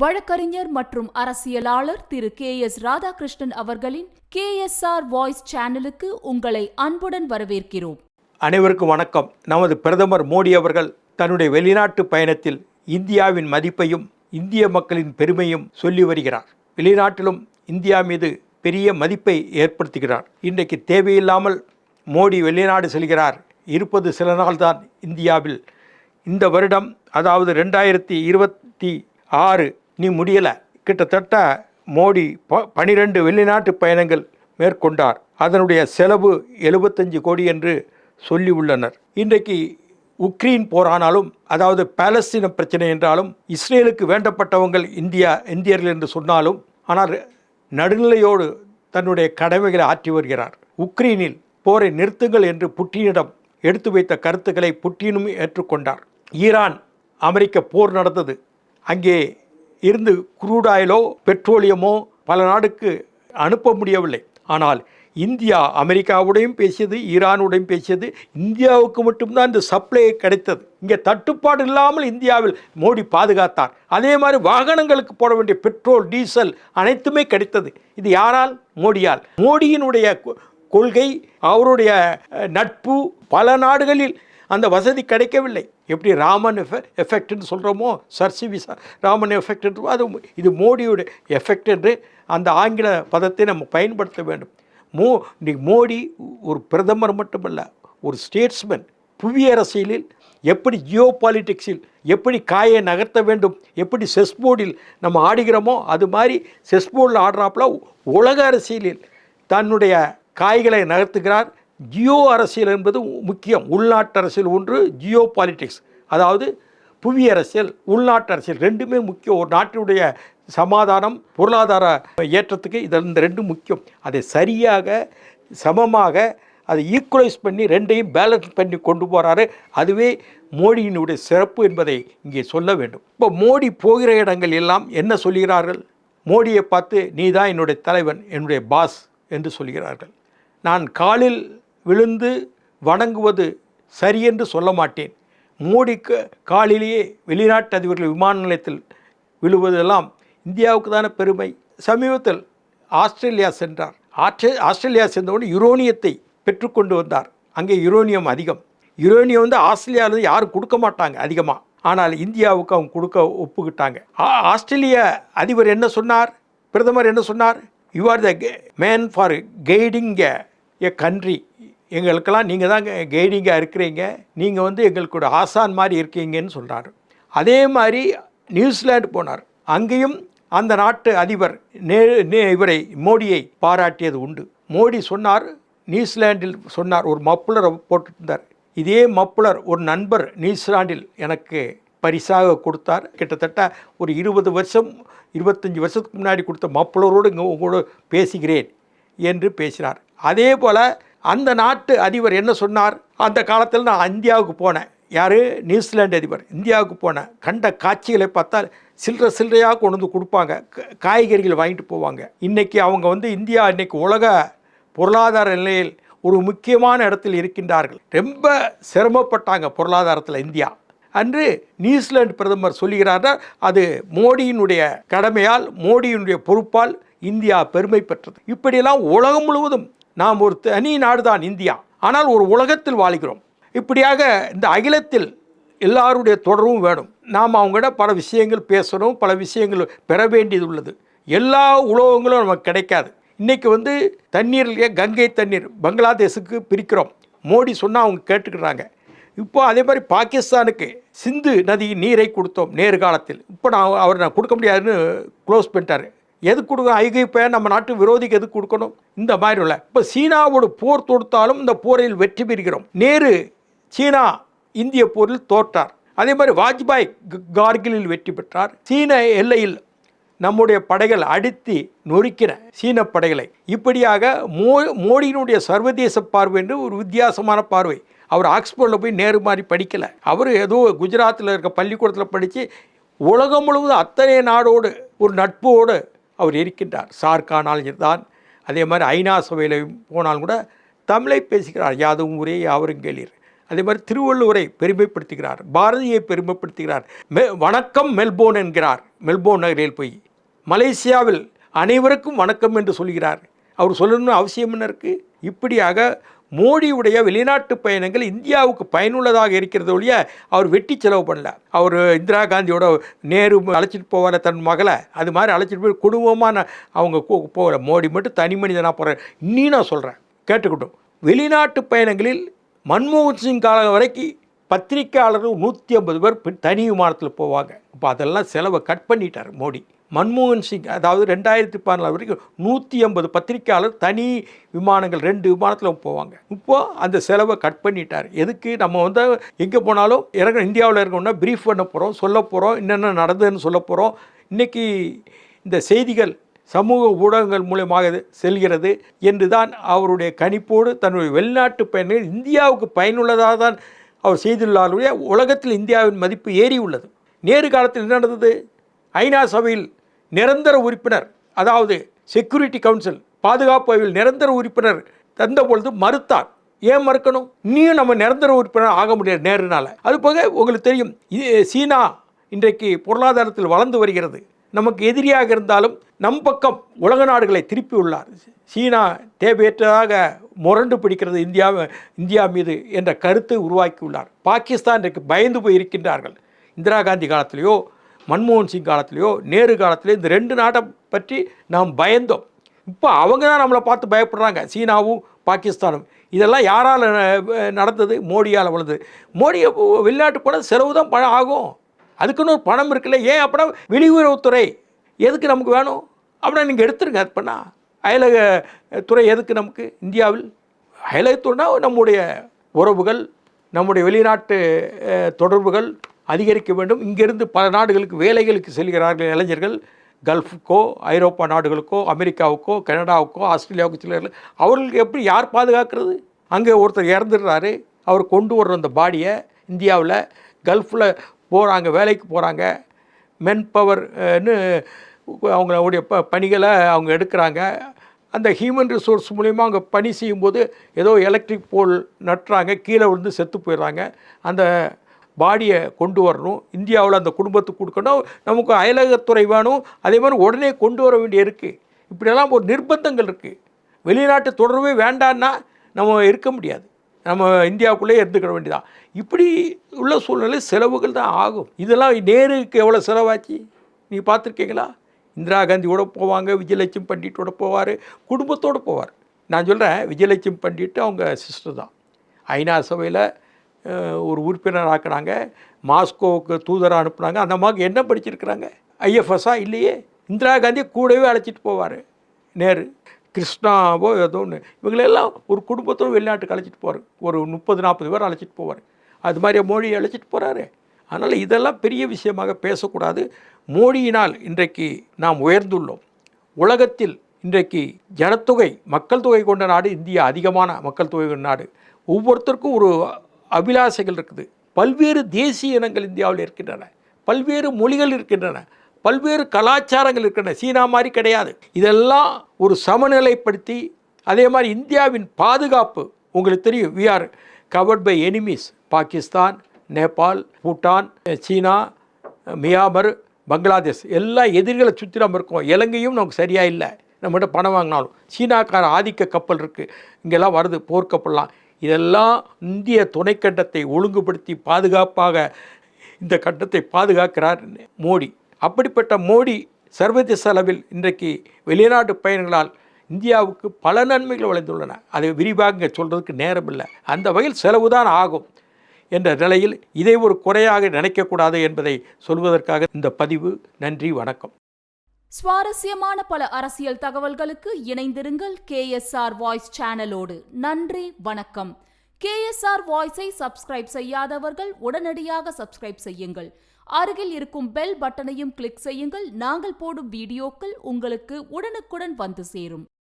வழக்கறிஞர் மற்றும் அரசியலாளர் திரு KS ராதாகிருஷ்ணன் அவர்களின் KSR வாய்ஸ் சேனலுக்கு உங்களை அன்புடன் வரவேற்கிறோம். அனைவருக்கும் வணக்கம். நமது பிரதமர் மோடி அவர்கள் தன்னுடைய வெளிநாட்டு பயணத்தில் இந்தியாவின் மதிப்பையும் இந்திய மக்களின் பெருமையும் சொல்லி வருகிறார். வெளிநாட்டிலும் இந்தியா மீது பெரிய மதிப்பை ஏற்படுத்துகிறார். இன்றைக்கு தேவையில்லாமல் மோடி வெளிநாடு செல்கிறார். இருப்பது சில நாள்தான் இந்தியாவில். இந்த வருடம், அதாவது 2026 நீ முடியலை. கிட்டத்தட்ட மோடி 12 வெளிநாட்டு பயணங்கள் மேற்கொண்டார். அதனுடைய செலவு 75 கோடி என்று சொல்லி உள்ளனர். இன்றைக்கு உக்ரைன் போரானாலும், அதாவது பாலஸ்தீன பிரச்சனை என்றாலும், இஸ்ரேலுக்கு வேண்டப்பட்டவங்கள் இந்தியர்கள் என்று சொன்னாலும், ஆனால் நடுநிலையோடு தன்னுடைய கடமைகளை ஆற்றி வருகிறார். உக்ரைனில் போரை நிறுத்துங்கள் என்று புட்டினிடம் எடுத்து வைத்த கருத்துக்களை புட்டினும் ஏற்றுக்கொண்டார். ஈரான் அமெரிக்க போர் நடந்தது. அங்கே இருந்து குரூட் ஆயிலோ பெட்ரோலியமோ பல நாடுக்கு அனுப்ப முடியவில்லை. ஆனால் இந்தியா அமெரிக்காவுடையும் பேசியது, ஈரானுடையும் பேசியது. இந்தியாவுக்கு மட்டும்தான் இந்த சப்ளை கிடைத்தது. இங்கே தட்டுப்பாடு இல்லாமல் இந்தியாவில் மோடி பாதுகாத்தார். அதே மாதிரி வாகனங்களுக்கு போட வேண்டிய பெட்ரோல், டீசல் அனைத்துமே கிடைத்தது. இது யாரால்? மோடியால். மோடியினுடைய கொள்கை, அவருடைய நட்பு, பல நாடுகளில் அந்த வசதி கிடைக்கவில்லை. எப்படி ராமன் எஃபெக்ட்னு சொல்கிறோமோ, சர்சி ராமன் எஃபெக்ட் என்று, அது இது மோடியோட எஃபெக்ட் என்று அந்த ஆங்கில பதத்தை நம்ம பயன்படுத்த வேண்டும். மோடி ஒரு பிரதமர் மட்டுமல்ல, ஒரு ஸ்டேட்ஸ்மேன். புவி அரசியலில் எப்படி, ஜியோ பாலிட்டிக்ஸில் எப்படி காயை நகர்த்த வேண்டும், எப்படி செஸ் போர்டில் நம்ம ஆடுகிறோமோ அது மாதிரி செஸ் போர்டில் ஆடுறாப்புல உலக அரசியலில் தன்னுடைய காய்களை நகர்த்துகிறார். ஜியோ அரசியல் என்பது முக்கியம். உள்நாட்டு அரசியல் ஒன்று, ஜியோ பாலிட்டிக்ஸ் அதாவது புவி அரசியல், உள்நாட்டு அரசியல் ரெண்டுமே முக்கியம். ஒரு நாட்டினுடைய சமாதானம், பொருளாதார ஏற்றத்துக்கு இந்த ரெண்டும் முக்கியம். அதை சரியாக, சமமாக அதை ஈக்குவலைஸ் பண்ணி ரெண்டையும் பேலன்ஸ் பண்ணி கொண்டு போகிறாரு. அதுவே மோடியினுடைய சிறப்பு என்பதை இங்கே சொல்ல வேண்டும். இப்போ மோடி போகிற இடங்கள் எல்லாம் என்ன சொல்கிறார்கள்? மோடியை பார்த்து நீ தான் என்னுடைய தலைவன், என்னுடைய பாஸ் என்று சொல்கிறார்கள். நான் காலில் விழுந்து வணங்குவது சரியென்று சொல்ல மாட்டேன். மோடிக்கு காலிலேயே வெளிநாட்டு அதிபர்கள் விமான நிலையத்தில் விழுவதெல்லாம் இந்தியாவுக்கு தானே பெருமை. சமீபத்தில் ஆஸ்திரேலியா சென்றார். ஆஸ்திரேலியா சென்றவுடனே யுரேனியத்தை பெற்றுக்கொண்டு வந்தார். அங்கே யுரேனியம் அதிகம். யுரேனியம் ஆஸ்திரேலியாவில் யாரும் கொடுக்க மாட்டாங்க அதிகமாக. ஆனால் இந்தியாவுக்கு அவங்க கொடுக்க ஒப்புக்கிட்டாங்க. ஆஸ்திரேலிய அதிபர் என்ன சொன்னார்? பிரதமர் என்ன சொன்னார்? You are the man for guiding a country. எங்களுக்கெல்லாம் நீங்கள் தான் கைடிங்காக இருக்கிறீங்க, நீங்கள் எங்களுக்கு ஆசான் மாதிரி இருக்கீங்கன்னு சொல்கிறார். அதே மாதிரி நியூசிலாந்து போனார். அங்கேயும் அந்த நாட்டு அதிபர் இவரை மோடியை பாராட்டியது உண்டு. மோடி சொன்னார், நியூசிலாண்டில் சொன்னார், ஒரு மப்புலரை போட்டுருந்தார். இதே மப்புலர் ஒரு நண்பர் நியூசிலாண்டில் எனக்கு பரிசாக கொடுத்தார். கிட்டத்தட்ட ஒரு 20 வருஷம் 25 வருஷத்துக்கு முன்னாடி கொடுத்த மப்புலரோடு உங்களோடு பேசுகிறேன் என்று பேசினார். அதே போல் அந்த நாட்டு அதிபர் என்ன சொன்னார்? அந்த காலத்தில் நான் இந்தியாவுக்கு போனேன். யார்? நியூசிலாந்து அதிபர். இந்தியாவுக்கு போனேன். கண்ட காட்சிகளை பார்த்தால் சில்லறையாக கொண்டு வந்து கொடுப்பாங்க, காய்கறிகள் வாங்கிட்டு போவாங்க. இன்றைக்கி அவங்க இந்தியா இன்றைக்கி உலக பொருளாதார நிலையில் ஒரு முக்கியமான இடத்தில் இருக்கின்றார்கள். ரொம்ப சிரமப்பட்டாங்க பொருளாதாரத்தில் இந்தியா. அன்று நியூசிலாந்து பிரதமர் சொல்லுகிறார்கள், அது மோடியினுடைய கடமையால், மோடியினுடைய பொறுப்பால் இந்தியா பெருமை பெற்றது. இப்படியெல்லாம் உலகம் முழுவதும் நாம் ஒரு தனி நாடு தான் இந்தியா, ஆனால் ஒரு உலகத்தில் வாழ்கிறோம். இப்படியாக இந்த அகிலத்தில் எல்லாருடைய தொடர்பும் வேணும். நாம் அவங்கள்ட பல விஷயங்கள் பேசணும், பல விஷயங்கள் பெற வேண்டியது உள்ளது. எல்லா உலகங்களும் நமக்கு கிடைக்காது. இன்றைக்கி தண்ணீர்லேயே கங்கை தண்ணீர் பங்களாதேஷுக்கு பிரிக்கிறோம். மோடி சொன்னால் அவங்க கேட்டுக்கிறாங்க. இப்போ அதே மாதிரி பாகிஸ்தானுக்கு சிந்து நதி நீரை கொடுத்தோம் நேரு காலத்தில். இப்போ நான் கொடுக்க முடியாதுன்னு க்ளோஸ் பண்ணிட்டார். எதுக்கு கொடுக்கணும்? ஐகிப்ப நம்ம நாட்டு விரோதிக்கு எதுக்கு கொடுக்கணும்? இந்த மாதிரி உள்ள. இப்போ சீனாவோடு போர் தொடுத்தாலும் இந்த போரில் வெற்றி பெறுகிறோம். நேரு சீனா இந்திய போரில் தோற்றார். அதே மாதிரி வாஜ்பாய் கார்கிலில் வெற்றி பெற்றார். சீன எல்லையில் நம்முடைய படைகள் அடித்து நொறுக்கின சீன படைகளை. இப்படியாக மோடியினுடைய சர்வதேச பார்வை என்று ஒரு வித்தியாசமான பார்வை. அவர் ஆக்ஸ்போர்டில் போய் நேரு மாதிரி படிக்கலை. அவர் ஏதோ குஜராத்தில் இருக்க பள்ளிக்கூடத்தில் படித்து உலகம் முழுவதும் அத்தனை நாடோடு ஒரு நட்போடு அவர் இருக்கின்றார். சார்கானாலும் தான், அதே மாதிரி ஐநா சபையில் போனாலும் கூட தமிழை பேசுகிறார். யாதும் ஊரே யாவரும் கேளீர். அதே மாதிரி திருவள்ளுவரை பெருமைப்படுத்துகிறார், பாரதியை பெருமைப்படுத்துகிறார், வணக்கம் மெல்போர்ன் என்கிறார். மெல்போர்ன் நகரில் போய் மலேசியாவில் அனைவருக்கும் வணக்கம் என்று சொல்கிறார். அவர் சொல்லணும்னு அவசியம் என்ன இருக்குது? இப்படியாக மோடியுடைய வெளிநாட்டு பயணங்கள் இந்தியாவுக்கு பயனுள்ளதாக இருக்கிறது ஒழிய அவர் வெட்டி செலவு பண்ணல. அவர் இந்திரா காந்தியோட நேரு அழைச்சிட்டு போவார தன் மகளை, அது மாதிரி அழைச்சிட்டு போய் குடும்பமாக அவங்க போகல. மோடி மட்டும் தனி மனிதனாக போகிறேன். இன்னும் நான் சொல்கிறேன், கேட்டுக்கிட்டோம். வெளிநாட்டு பயணங்களில் மன்மோகன் சிங் காலம் வரைக்கும் பத்திரிகையாளர்கள் 150 பேர் தனி விமானத்தில் போவாங்க. இப்போ அதெல்லாம் செலவை கட் பண்ணிட்டார் மோடி. மன்மோகன் சிங், அதாவது 2014 வரைக்கும் 150 பத்திரிகையாளர் தனி விமானங்கள் 2 விமானத்தில் போவாங்க. இப்போது அந்த செலவை கட் பண்ணிட்டார். எதுக்கு? நம்ம எங்கே போனாலும் இந்தியாவில் இருக்கணும்னா ப்ரீஃப் பண்ண போகிறோம், சொல்ல போகிறோம், என்னென்ன நடந்ததுன்னு சொல்ல போகிறோம். இன்றைக்கி இந்த செய்திகள் சமூக ஊடகங்கள் மூலமாக செல்கிறது என்று தான் அவருடைய கணிப்போடு தன்னுடைய வெளிநாட்டு பயணங்கள் இந்தியாவுக்கு பயனுள்ளதாக தான் அவர் செய்துள்ளாருடைய. உலகத்தில் இந்தியாவின் மதிப்பு ஏறி உள்ளது. நேரு காலத்தில் என்ன நடந்தது? ஐநா சபையில் நிரந்தர உறுப்பினர், அதாவது செக்யூரிட்டி கவுன்சில், பாதுகாப்பு அவையில் நிரந்தர உறுப்பினர் தந்த பொழுது மறுத்தார். ஏன் மறுக்கணும்? இன்னும் நம்ம நிரந்தர உறுப்பினர் ஆக முடியாது நேருனால. அது போக உங்களுக்கு தெரியும், சீனா இன்றைக்கு பொருளாதாரத்தில் வளர்ந்து வருகிறது. நமக்கு எதிரியாக இருந்தாலும் நம் பக்கம் உலக நாடுகளை திருப்பி உள்ளார். சீனா தேவையற்றதாக முரண்டு பிடிக்கிறது இந்தியா மீது என்ற கருத்தை உருவாக்கியுள்ளார். பாகிஸ்தான் இன்றைக்கு பயந்து போய் இருக்கின்றார்கள். இந்திரா காந்தி காலத்திலேயோ மன்மோகன் சிங் காலத்திலேயோ நேரு காலத்திலேயோ இந்த 2 நாட்டை பற்றி நாம் பயந்தோம். இப்போ அவங்க தான் நம்மளை பார்த்து பயப்படுறாங்க, சீனாவும் பாகிஸ்தானும். இதெல்லாம் யாரால் நடந்தது? மோடியால் வளர்ந்தது. மோடி வெளிநாட்டு பணம் செலவு தான் பணம் ஆகும். அதுக்குன்னு ஒரு பணம் இருக்குல்ல. ஏன் அப்படின்னா வெளியுறவுத்துறை எதுக்கு நமக்கு வேணும்? அப்படின்னா நீங்கள் எடுத்துருங்க. அது பண்ணால் அயலகத்துறை எதுக்கு நமக்கு இந்தியாவில்? அயலகத்துறைனா நம்முடைய உறவுகள், நம்முடைய வெளிநாட்டு தொடர்புகள் அதிகரிக்க வேண்டும். இங்கிருந்து பல நாடுகளுக்கு வேலைகளுக்கு செல்கிறார்கள் இளைஞர்கள். கல்ஃபுக்கோ, ஐரோப்பா நாடுகளுக்கோ, அமெரிக்காவுக்கோ, கனடாவுக்கோ, ஆஸ்திரேலியாவுக்கோ செல்கிறார்கள். அவர்களுக்கு எப்படி யார் பாதுகாக்கிறது? அங்கே ஒருத்தர் இறந்துடுறாரு, அவர் கொண்டு வர்ற அந்த பாடியை இந்தியாவில் கல்ஃபில் போகிறாங்க, வேலைக்கு போகிறாங்க. மென் பவர்னு அவங்களுடைய பணிகளை அவங்க எடுக்கிறாங்க. அந்த ஹியூமன் ரிசோர்ஸ் மூலிமா அவங்க பணி செய்யும்போது ஏதோ எலக்ட்ரிக் போல் நட்டுறாங்க, கீழே விழுந்து செத்து போயிடுறாங்க. அந்த பாடியை கொண்டு வரணும், இந்தியாவில் அந்த குடும்பத்துக்கு கொடுக்கணும். நமக்கு அயலகத்துறை வேணும், அதே மாதிரி உடனே கொண்டு வர வேண்டிய இருக்குது. இப்படியெல்லாம் ஒரு நிர்பந்தங்கள் இருக்குது. வெளிநாட்டு தொடர்பே வேண்டான்னா நம்ம இருக்க முடியாது, நம்ம இந்தியாவுக்குள்ளே இருந்துக்கிட வேண்டியதான். இப்படி உள்ள சூழ்நிலை செலவுகள் தான் ஆகும். இதெல்லாம் நேருக்கு எவ்வளோ செலவாச்சு நீங்கள் பார்த்துருக்கீங்களா? இந்திரா காந்தியோட போவாங்க, விஜயலட்சுமி பண்டிட்டோட போவார், குடும்பத்தோடு போவார். நான் சொல்கிறேன், விஜயலட்சுமி பண்டிட் அவங்க சிஸ்டர் தான். ஐநா சபையில் ஒரு உறுப்பினர் ஆக்குனாங்க, மாஸ்கோவுக்கு தூதராக அனுப்புனாங்க. அந்த அம்மாவுக்கு என்ன படிச்சிருக்கிறாங்க? ஐஎஃப்எஸ்ஸா? இல்லையே. இந்திரா காந்தியை கூடவே அழைச்சிட்டு போவார் நேரு. கிருஷ்ணாவோ ஏதோ ஒன்று, இவங்களெல்லாம் ஒரு குடும்பத்தோடு வெளிநாட்டுக்கு அழைச்சிட்டு போவார். ஒரு 30-40 பேர் அழைச்சிட்டு போவார். அது மாதிரி மோடியை அழைச்சிட்டு போகிறாரு. அதனால் இதெல்லாம் பெரிய விஷயமாக பேசக்கூடாது. மோடியினால் இன்றைக்கு நாம் உயர்ந்துள்ளோம். உலகத்தில் இன்றைக்கு ஜனத்தொகை, மக்கள் தொகை கொண்ட நாடு இந்தியா, அதிகமான மக்கள் தொகை கொண்ட நாடு. ஒவ்வொருத்தருக்கும் ஒரு அபிலாசைகள் இருக்குது. பல்வேறு தேசிய இனங்கள் இந்தியாவில் இருக்கின்றன, பல்வேறு மொழிகள் இருக்கின்றன, பல்வேறு கலாச்சாரங்கள் இருக்கின்றன. சீனா மாதிரி கிடையாது. இதெல்லாம் ஒரு சமநிலைப்படுத்தி, அதே மாதிரி இந்தியாவின் பாதுகாப்பு உங்களுக்கு தெரியும், we are covered by enemies. Pakistan, Nepal, Bhutan, China, Myanmar, Bangladesh எல்லாம் எதிரிகளை சுற்றி நம்ம இருக்கோம். இலங்கையும் நமக்கு சரியாக இல்லை. நம்மகிட்ட பணம் வாங்கினாலும் சீனாக்கார ஆதிக்க கப்பல் இருக்குது, இங்கெல்லாம் வருது போர்க்கப்பல்லாம். இதெல்லாம் இந்திய துணைக்கண்டத்தை ஒழுங்குபடுத்தி பாதுகாப்பாக இந்த கண்டத்தை பாதுகாக்கிறார் மோடி. அப்படிப்பட்ட மோடி சர்வதேச அளவில் இன்றைக்கு வெளிநாட்டு பயணங்களால் இந்தியாவுக்கு பல நன்மைகள் விளைந்துள்ளன. அதை விரிவாக இங்கே சொல்கிறதுக்கு நேரம் இல்லை. அந்த வகையில் செலவு தான் ஆகும் என்ற நிலையில் இதை ஒரு குறையாக நினைக்கக்கூடாது என்பதை சொல்வதற்காக இந்த பதிவு. நன்றி, வணக்கம். சுவாரஸ்யமான பல அரசியல் தகவல்களுக்கு இணைந்திருங்கள் KSR வாய்ஸ் சேனலோடு. நன்றி, வணக்கம். KSR வாய்ஸை சப்ஸ்கிரைப் செய்யாதவர்கள் உடனடியாக சப்ஸ்கிரைப் செய்யுங்கள். அருகில் இருக்கும் பெல் பட்டனையும் கிளிக் செய்யுங்கள். நாங்கள் போடும் வீடியோக்கள் உங்களுக்கு உடனுக்குடன் வந்து சேரும்.